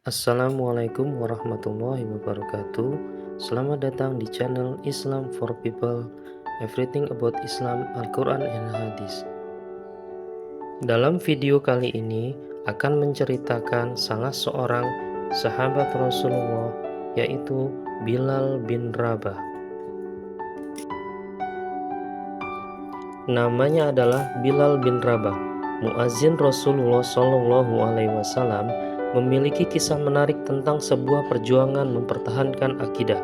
Assalamualaikum warahmatullahi wabarakatuh. Selamat datang di channel Islam for People, Everything about Islam, Al-Quran and Hadis. Dalam video kali ini akan menceritakan salah seorang sahabat Rasulullah, yaitu Bilal bin Rabah. Namanya adalah Bilal bin Rabah, muazin Rasulullah Shallallahu Alaihi Wasallam. Memiliki kisah menarik tentang sebuah perjuangan mempertahankan akidah,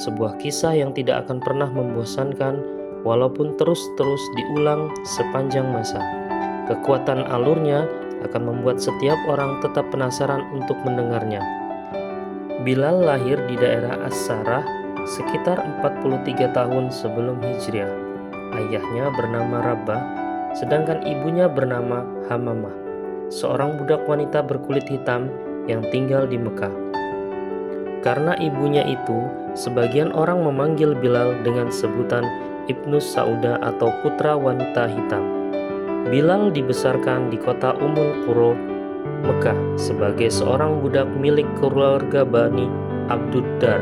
sebuah kisah yang tidak akan pernah membosankan walaupun terus-terus diulang sepanjang masa. Kekuatan alurnya akan membuat setiap orang tetap penasaran untuk mendengarnya. Bilal lahir di daerah As-Sarah sekitar 43 tahun sebelum Hijriah. Ayahnya bernama Rabah, sedangkan ibunya bernama Hamamah, seorang budak wanita berkulit hitam yang tinggal di Mekah. Karena ibunya itu, sebagian orang memanggil Bilal dengan sebutan Ibnu Sauda atau putra wanita hitam. Bilal dibesarkan di kota Ummul Qura, Mekah, sebagai seorang budak milik keluarga Bani Abduddar.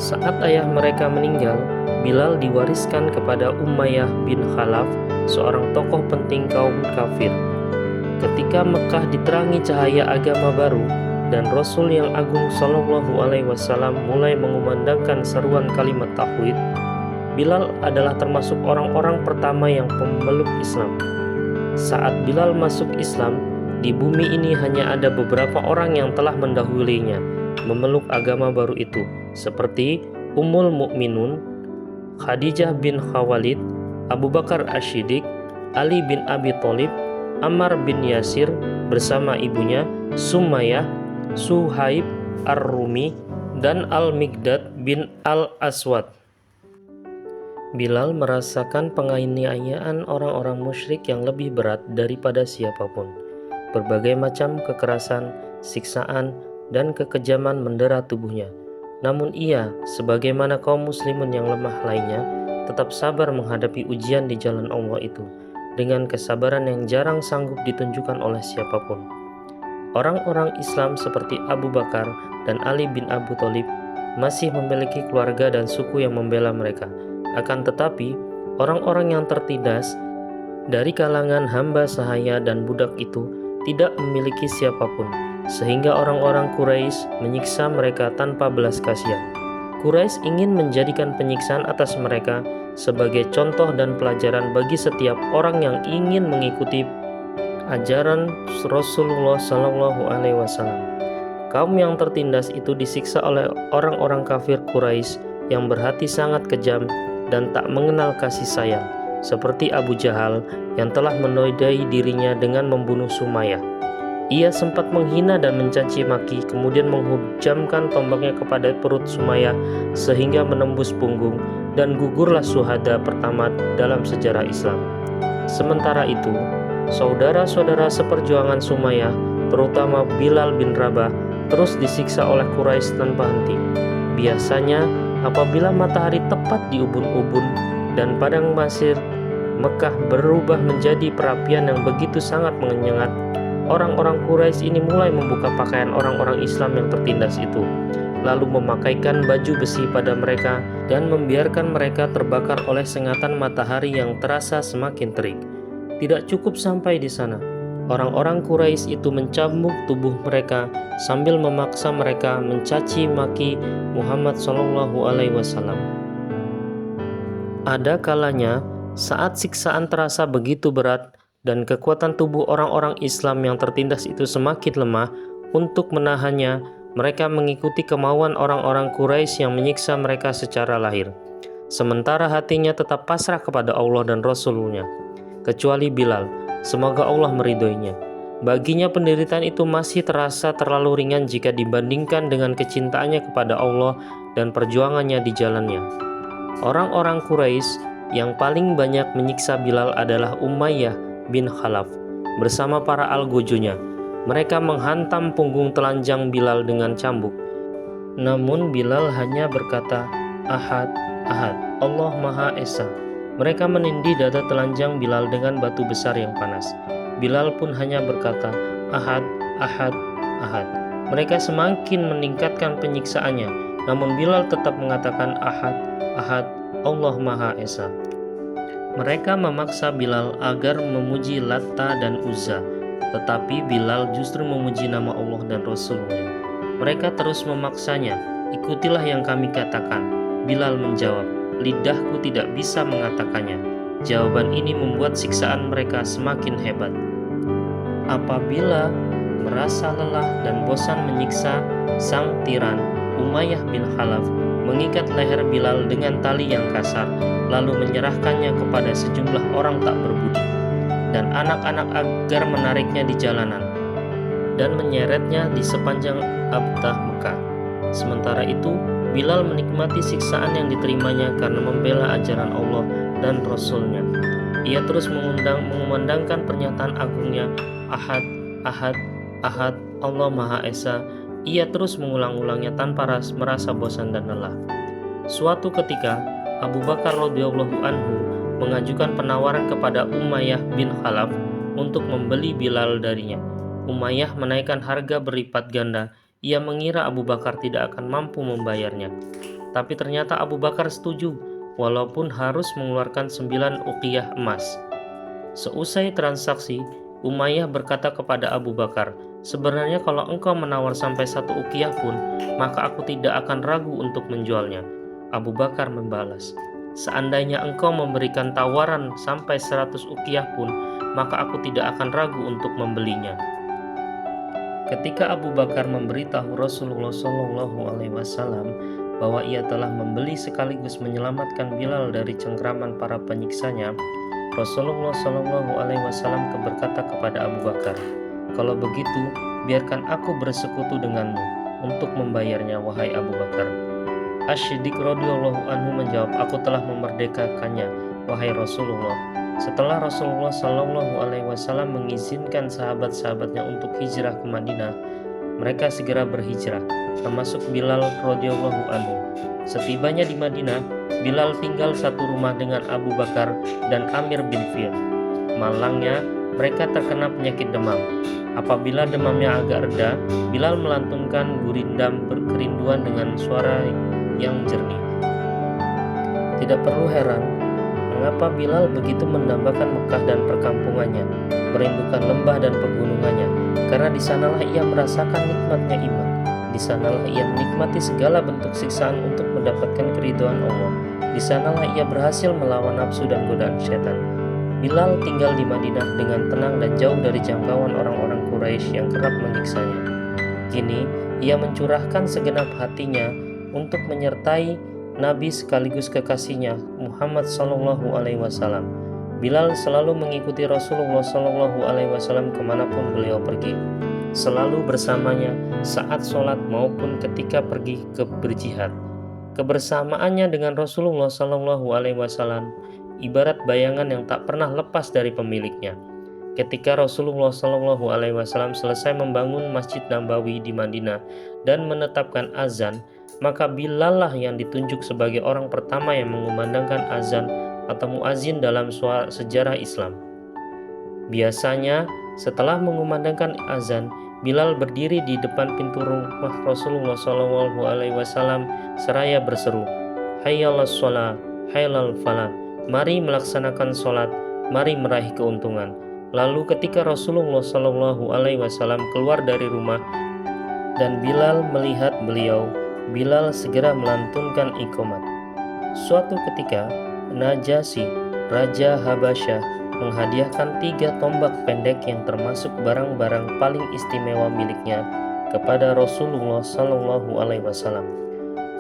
Saat ayah mereka meninggal, Bilal diwariskan kepada Umayyah bin Khalaf, seorang tokoh penting kaum kafir. Ketika Mekah diterangi cahaya agama baru dan Rasul yang agung Shallallahu Alaihi Wasallam mulai mengumandangkan seruan kalimat tauhid, Bilal adalah termasuk orang-orang pertama yang pemeluk Islam. Saat Bilal masuk Islam, di bumi ini hanya ada beberapa orang yang telah mendahulunya memeluk agama baru itu, seperti Ummul Mukminun, Khadijah bin Khuwailid, Abu Bakar Asy-Siddiq, Ali bin Abi Thalib, Ammar bin Yasir bersama ibunya Sumayyah, Suhaib Ar-Rumi, dan Al-Miqdad bin Al-Aswad. Bilal merasakan penganiayaan orang-orang musyrik yang lebih berat daripada siapapun. Berbagai macam kekerasan, siksaan, dan kekejaman mendera tubuhnya. Namun ia, sebagaimana kaum muslimin yang lemah lainnya, tetap sabar menghadapi ujian di jalan Allah itu, dengan kesabaran yang jarang sanggup ditunjukkan oleh siapapun. Orang-orang Islam seperti Abu Bakar dan Ali bin Abi Thalib masih memiliki keluarga dan suku yang membela mereka. Akan tetapi, orang-orang yang tertindas dari kalangan hamba sahaya dan budak itu tidak memiliki siapapun, sehingga orang-orang Quraisy menyiksa mereka tanpa belas kasihan. Quraisy ingin menjadikan penyiksaan atas mereka sebagai contoh dan pelajaran bagi setiap orang yang ingin mengikuti ajaran Rasulullah Shallallahu Alaihi Wasallam. Kaum yang tertindas itu disiksa oleh orang-orang kafir Quraisy yang berhati sangat kejam dan tak mengenal kasih sayang, seperti Abu Jahal yang telah menodai dirinya dengan membunuh Sumayyah. Ia sempat menghina dan mencaci maki, kemudian menghujamkan tombaknya kepada perut Sumayyah sehingga menembus punggung, dan gugurlah syuhada pertama dalam sejarah Islam. Sementara itu, saudara-saudara seperjuangan Sumayyah, terutama Bilal bin Rabah, terus disiksa oleh Quraisy tanpa henti. Biasanya, apabila matahari tepat di ubun-ubun dan padang pasir Mekah berubah menjadi perapian yang begitu sangat menyengat, orang-orang Quraisy ini mulai membuka pakaian orang-orang Islam yang tertindas itu, lalu memakaikan baju besi pada mereka dan membiarkan mereka terbakar oleh sengatan matahari yang terasa semakin terik. Tidak cukup sampai di sana, orang-orang Quraisy itu mencambuk tubuh mereka sambil memaksa mereka mencaci maki Muhammad Shallallahu Alaihi Wasallam. Ada kalanya saat siksaan terasa begitu berat dan kekuatan tubuh orang-orang Islam yang tertindas itu semakin lemah, untuk menahannya, mereka mengikuti kemauan orang-orang Quraisy yang menyiksa mereka secara lahir. Sementara hatinya tetap pasrah kepada Allah dan Rasul-Nya, kecuali Bilal, semoga Allah meridhoinya. Baginya penderitaan itu masih terasa terlalu ringan jika dibandingkan dengan kecintaannya kepada Allah dan perjuangannya di jalannya. Orang-orang Quraisy yang paling banyak menyiksa Bilal adalah Umayyah bin Khalaf bersama para algojonya. Mereka menghantam punggung telanjang Bilal dengan cambuk. Namun Bilal hanya berkata, "Ahad, Ahad, Allah Maha Esa." Mereka menindih dada telanjang Bilal dengan batu besar yang panas. Bilal pun hanya berkata, "Ahad, Ahad, Ahad." Mereka semakin meningkatkan penyiksaannya, namun Bilal tetap mengatakan Ahad, Ahad, Allah Maha Esa. Mereka memaksa Bilal agar memuji Latta dan Uzza, tetapi Bilal justru memuji nama Allah dan Rasulnya. Mereka terus memaksanya, ikutilah yang kami katakan. Bilal menjawab, lidahku tidak bisa mengatakannya. Jawaban ini membuat siksaan mereka semakin hebat. Apabila merasa lelah dan bosan menyiksa, sang tiran Umayyah bin Khalaf mengikat leher Bilal dengan tali yang kasar, lalu menyerahkannya kepada sejumlah orang tak berbudi dan anak-anak agar menariknya di jalanan dan menyeretnya di sepanjang Abtah Mekah. Sementara itu, Bilal menikmati siksaan yang diterimanya karena membela ajaran Allah dan Rasul-Nya. Ia terus mengumandangkan pernyataan agungnya, Ahad, Ahad, Ahad, Allah Maha Esa. Ia terus mengulang-ulangnya tanpa merasa bosan dan lelah. Suatu ketika, Abu Bakar radhiyallahu anhu mengajukan penawaran kepada Umayyah bin Khalaf untuk membeli Bilal darinya. Umayyah menaikkan harga berlipat ganda. Ia mengira Abu Bakar tidak akan mampu membayarnya. Tapi ternyata Abu Bakar setuju, walaupun harus mengeluarkan 9 uqiyah emas. Seusai transaksi, Umayyah berkata kepada Abu Bakar, sebenarnya kalau engkau menawar sampai 1 uqiyah pun, maka aku tidak akan ragu untuk menjualnya. Abu Bakar membalas, seandainya engkau memberikan tawaran sampai 100 uqiyah pun, maka aku tidak akan ragu untuk membelinya. Ketika Abu Bakar memberitahu Rasulullah SAW bahwa ia telah membeli sekaligus menyelamatkan Bilal dari cengkraman para penyiksanya, Rasulullah SAW berkata kepada Abu Bakar, kalau begitu, biarkan aku bersekutu denganmu untuk membayarnya, wahai Abu Bakar. Asy-Siddiq radhiyallahu anhu menjawab, aku telah memerdekakannya, wahai Rasulullah. Setelah Rasulullah SAW mengizinkan sahabat-sahabatnya untuk hijrah ke Madinah, mereka segera berhijrah, termasuk Bilal radhiyallahu anhu. Setibanya di Madinah, Bilal tinggal satu rumah dengan Abu Bakar dan Amir bin Fir. Malangnya, mereka terkena penyakit demam. Apabila demamnya agak reda, Bilal melantunkan gurindam berkerinduan dengan suara yang jernih. Tidak perlu heran mengapa Bilal begitu mendambakan Mekah dan perkampungannya, merindukan lembah dan pegunungannya, karena di sanalah ia merasakan nikmatnya iman. Di sanalah ia menikmati segala bentuk siksaan untuk mendapatkan keridhaan Allah. Di sanalah ia berhasil melawan nafsu dan godaan setan. Bilal tinggal di Madinah dengan tenang dan jauh dari jangkauan orang-orang Quraisy yang kerap menyiksanya. Kini, ia mencurahkan segenap hatinya untuk menyertai Nabi sekaligus kekasihnya Muhammad SAW. Bilal selalu mengikuti Rasulullah SAW kemanapun beliau pergi, selalu bersamanya saat sholat maupun ketika pergi ke berjihad. Kebersamaannya dengan Rasulullah SAW ibarat bayangan yang tak pernah lepas dari pemiliknya. Ketika Rasulullah SAW selesai membangun Masjid Nabawi di Madinah dan menetapkan azan, maka Bilal lah yang ditunjuk sebagai orang pertama yang mengumandangkan azan atau muazin dalam sejarah Islam. Biasanya, setelah mengumandangkan azan, Bilal berdiri di depan pintu rumah Rasulullah SAW seraya berseru, Hayyalas sholat, hayyal falah. Mari melaksanakan sholat, mari meraih keuntungan. Lalu ketika Rasulullah SAW keluar dari rumah dan Bilal melihat beliau, Bilal segera melantunkan iqamat. Suatu ketika, Najasyi, Raja Habasyah, menghadiahkan 3 tombak pendek yang termasuk barang-barang paling istimewa miliknya kepada Rasulullah SAW.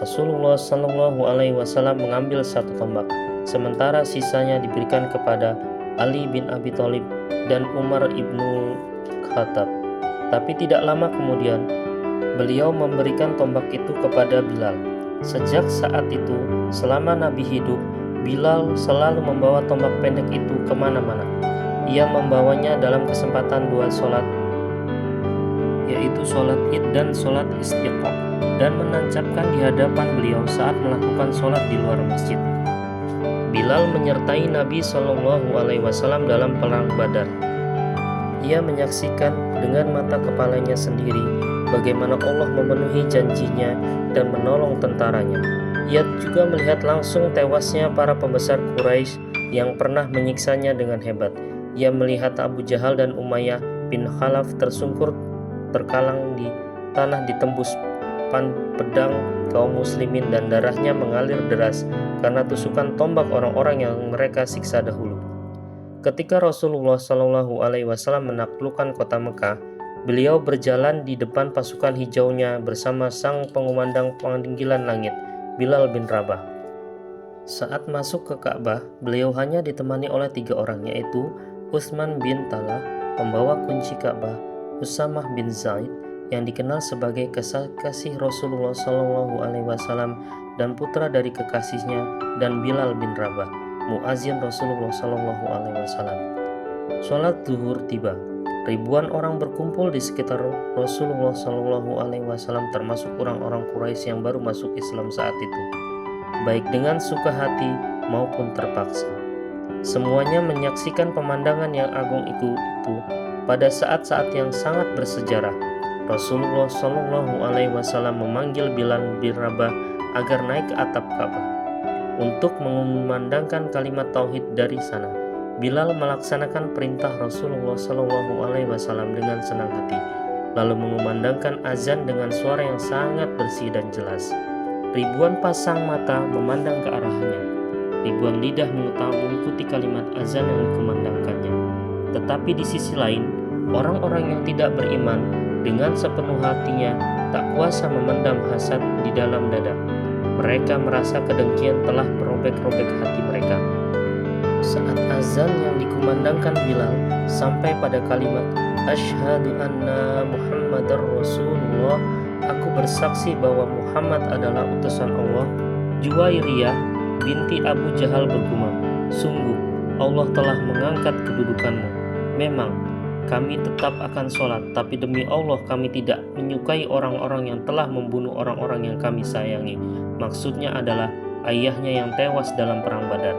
Rasulullah SAW mengambil 1 tombak, sementara sisanya diberikan kepada Ali bin Abi Thalib dan Umar ibnul Khattab. Tapi tidak lama kemudian, beliau memberikan tombak itu kepada Bilal. Sejak saat itu, selama Nabi hidup, Bilal selalu membawa tombak pendek itu kemana-mana. Ia membawanya dalam kesempatan 2 sholat, yaitu sholat id dan sholat istisqa, dan menancapkan di hadapan beliau saat melakukan sholat di luar masjid. Bilal menyertai Nabi SAW dalam perang Badar. Ia menyaksikan dengan mata kepalanya sendiri bagaimana Allah memenuhi janjinya dan menolong tentaranya. Ia juga melihat langsung tewasnya para pembesar Quraisy yang pernah menyiksanya dengan hebat. Ia melihat Abu Jahal dan Umayyah bin Khalaf tersungkur terkalang di tanah ditembus pedang kaum muslimin dan darahnya mengalir deras karena tusukan tombak orang-orang yang mereka siksa dahulu. Ketika Rasulullah Shallallahu Alaihi Wasallam menaklukkan kota Mekah, beliau berjalan di depan pasukan hijaunya bersama sang pengumandang panggilan langit, Bilal bin Rabah. Saat masuk ke Ka'bah, beliau hanya ditemani oleh 3 orang, yaitu Utsman bin Talha, pembawa kunci Ka'bah, Usamah bin Zaid, yang dikenal sebagai kekasih Rasulullah Shallallahu Alaihi Wasallam dan putra dari kekasihnya, dan Bilal bin Rabah, muazin Rasulullah Shallallahu Alaihi Wasallam. Sholat zuhur tiba. Ribuan orang berkumpul di sekitar Rasulullah Shallallahu Alaihi Wasallam, termasuk orang-orang Quraisy yang baru masuk Islam saat itu, baik dengan suka hati maupun terpaksa. Semuanya menyaksikan pemandangan yang agung itu pada saat-saat yang sangat bersejarah. Rasulullah Shallallahu Alaihi Wasallam memanggil Bilal bin Rabah agar naik ke atap Ka'bah untuk mengumandangkan kalimat tauhid dari sana. Bilal melaksanakan perintah Rasulullah Shallallahu Alaihi Wasallam dengan senang hati, lalu mengumandangkan azan dengan suara yang sangat bersih dan jelas. Ribuan pasang mata memandang ke arahnya. Ribuan lidah mengikuti kalimat azan yang dikumandangkannya. Tetapi di sisi lain, orang-orang yang tidak beriman dengan sepenuh hatinya tak kuasa memendam hasad di dalam dada. Mereka merasa kedengkian telah merobek-robek hati mereka. Saat azan yang dikumandangkan Bilal sampai pada kalimat Asyhadu anna Muhammadar Rasulullah, aku bersaksi bahwa Muhammad adalah utusan Allah, Juwairiyah binti Abu Jahal bergumam, sungguh Allah telah mengangkat kedudukanmu. Memang kami tetap akan sholat, tapi demi Allah kami tidak menyukai orang-orang yang telah membunuh orang-orang yang kami sayangi. Maksudnya adalah ayahnya yang tewas dalam perang Badar.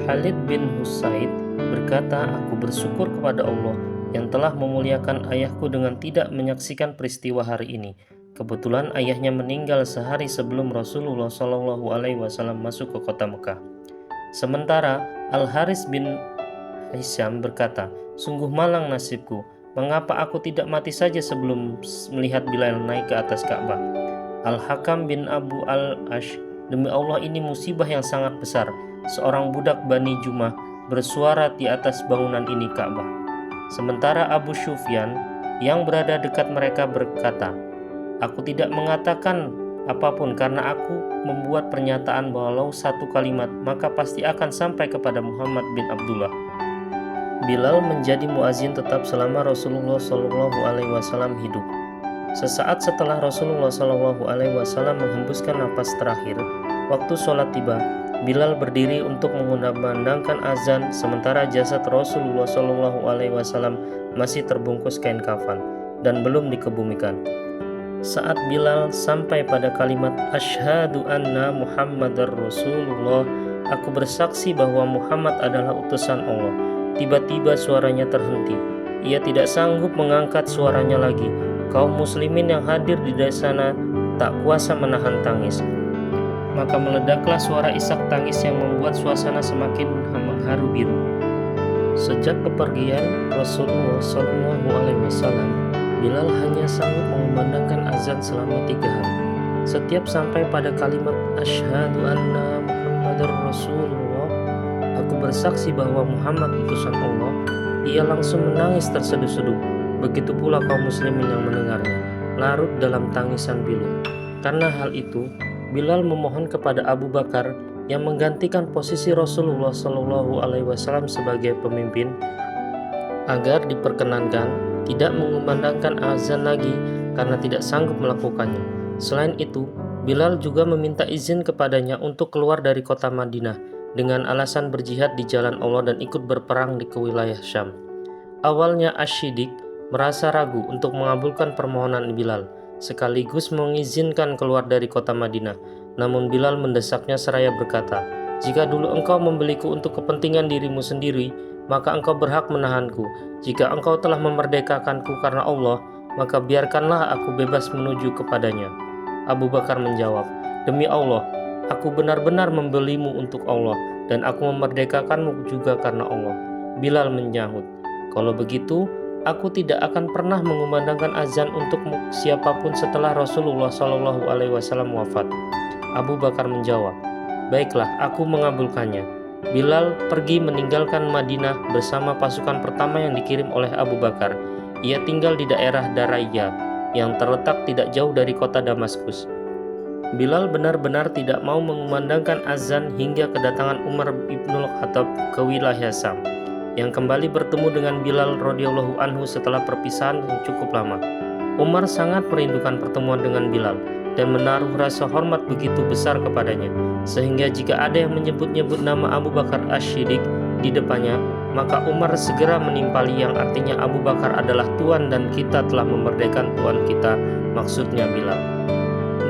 Khalid bin Husaid berkata, aku bersyukur kepada Allah yang telah memuliakan ayahku dengan tidak menyaksikan peristiwa hari ini. Kebetulan ayahnya meninggal sehari sebelum Rasulullah Shallallahu Alaihi Wasallam masuk ke kota Mekah. Sementara Al-Haris bin Hisham berkata, sungguh malang nasibku, mengapa aku tidak mati saja sebelum melihat Bilal naik ke atas Ka'bah. Al-Hakam bin Abu Al-Ash, demi Allah ini musibah yang sangat besar. Seorang budak Bani Jumah bersuara di atas bangunan ini Ka'bah. Sementara Abu Sufyan yang berada dekat mereka berkata, aku tidak mengatakan apapun karena aku membuat pernyataan bahwa satu kalimat maka pasti akan sampai kepada Muhammad bin Abdullah. Bilal menjadi muazin tetap selama Rasulullah Shallallahu Alaihi Wasallam hidup. Sesaat setelah Rasulullah Shallallahu Alaihi Wasallam menghembuskan napas terakhir, waktu sholat tiba, Bilal berdiri untuk mengumandangkan azan, sementara jasad Rasulullah Shallallahu Alaihi Wasallam masih terbungkus kain kafan dan belum dikebumikan. Saat Bilal sampai pada kalimat Asyhadu anna Muhammadar Rasulullah, aku bersaksi bahwa Muhammad adalah utusan Allah, tiba-tiba suaranya terhenti. Ia tidak sanggup mengangkat suaranya lagi. Kaum muslimin yang hadir di sana tak kuasa menahan tangis. Maka meledaklah suara isak tangis yang membuat suasana semakin haru biru. Sejak kepergian Rasulullah Shallallahu Alaihi Wasallam, Bilal hanya sanggup mengumandangkan azan selama 3 hari. Setiap sampai pada kalimat Asyhadu anna Muhammadar Rasulullah, aku bersaksi bahwa Muhammad utusan Allah, ia langsung menangis terseduh-seduh. Begitu pula kaum muslimin yang mendengarnya, larut dalam tangisan pilu. Karena hal itu, Bilal memohon kepada Abu Bakar yang menggantikan posisi Rasulullah Shallallahu Alaihi Wasallam sebagai pemimpin agar diperkenankan tidak mengumandangkan azan lagi karena tidak sanggup melakukannya. Selain itu, Bilal juga meminta izin kepadanya untuk keluar dari kota Madinah dengan alasan berjihad di jalan Allah dan ikut berperang di wilayah Syam. Awalnya Asy-Syiddiq merasa ragu untuk mengabulkan permohonan Bilal, sekaligus mengizinkan keluar dari kota Madinah. Namun Bilal mendesaknya seraya berkata, jika dulu engkau membeliku untuk kepentingan dirimu sendiri, maka engkau berhak menahanku. Jika engkau telah memerdekakanku karena Allah, maka biarkanlah aku bebas menuju kepadanya." Abu Bakar menjawab, "Demi Allah, aku benar-benar membelimu untuk Allah, dan aku memerdekakanmu juga karena Allah." Bilal menyahut, "Kalau begitu, aku tidak akan pernah mengumandangkan azan untuk siapapun setelah Rasulullah SAW wafat." Abu Bakar menjawab, "Baiklah, aku mengabulkannya." Bilal pergi meninggalkan Madinah bersama pasukan pertama yang dikirim oleh Abu Bakar. Ia tinggal di daerah Daraya yang terletak tidak jauh dari kota Damaskus. Bilal benar-benar tidak mau mengumandangkan azan hingga kedatangan Umar ibnul Khattab ke wilayah Syam, yang kembali bertemu dengan Bilal radhiyallahu anhu setelah perpisahan yang cukup lama. Umar sangat merindukan pertemuan dengan Bilal dan menaruh rasa hormat begitu besar kepadanya, sehingga jika ada yang menyebut-nyebut nama Abu Bakar Asy-Siddiq di depannya, maka Umar segera menimpali, yang artinya Abu Bakar adalah Tuan dan kita telah memerdekakan Tuan kita, maksudnya Bilal.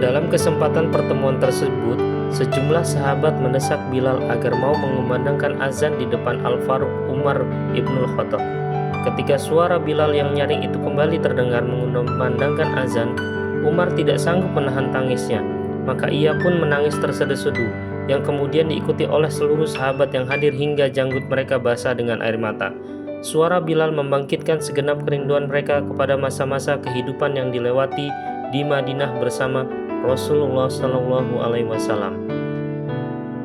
Dalam kesempatan pertemuan tersebut, sejumlah sahabat mendesak Bilal agar mau mengumandangkan azan di depan Al-Faruq Umar ibnul Khattab. Ketika suara Bilal yang nyaring itu kembali terdengar mengumandangkan azan, Umar tidak sanggup menahan tangisnya, maka ia pun menangis terseduh-seduh, yang kemudian diikuti oleh seluruh sahabat yang hadir hingga janggut mereka basah dengan air mata. Suara Bilal membangkitkan segenap kerinduan mereka kepada masa-masa kehidupan yang dilewati di Madinah bersama Rasulullah SAW.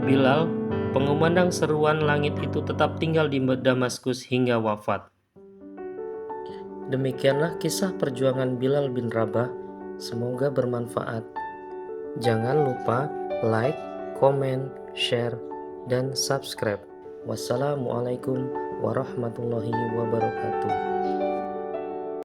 Bilal, pengumandang seruan langit itu, tetap tinggal di Damaskus hingga wafat. Demikianlah kisah perjuangan Bilal bin Rabah. Semoga bermanfaat. Jangan lupa like, komen, share, dan subscribe. Wassalamualaikum warahmatullahi wabarakatuh.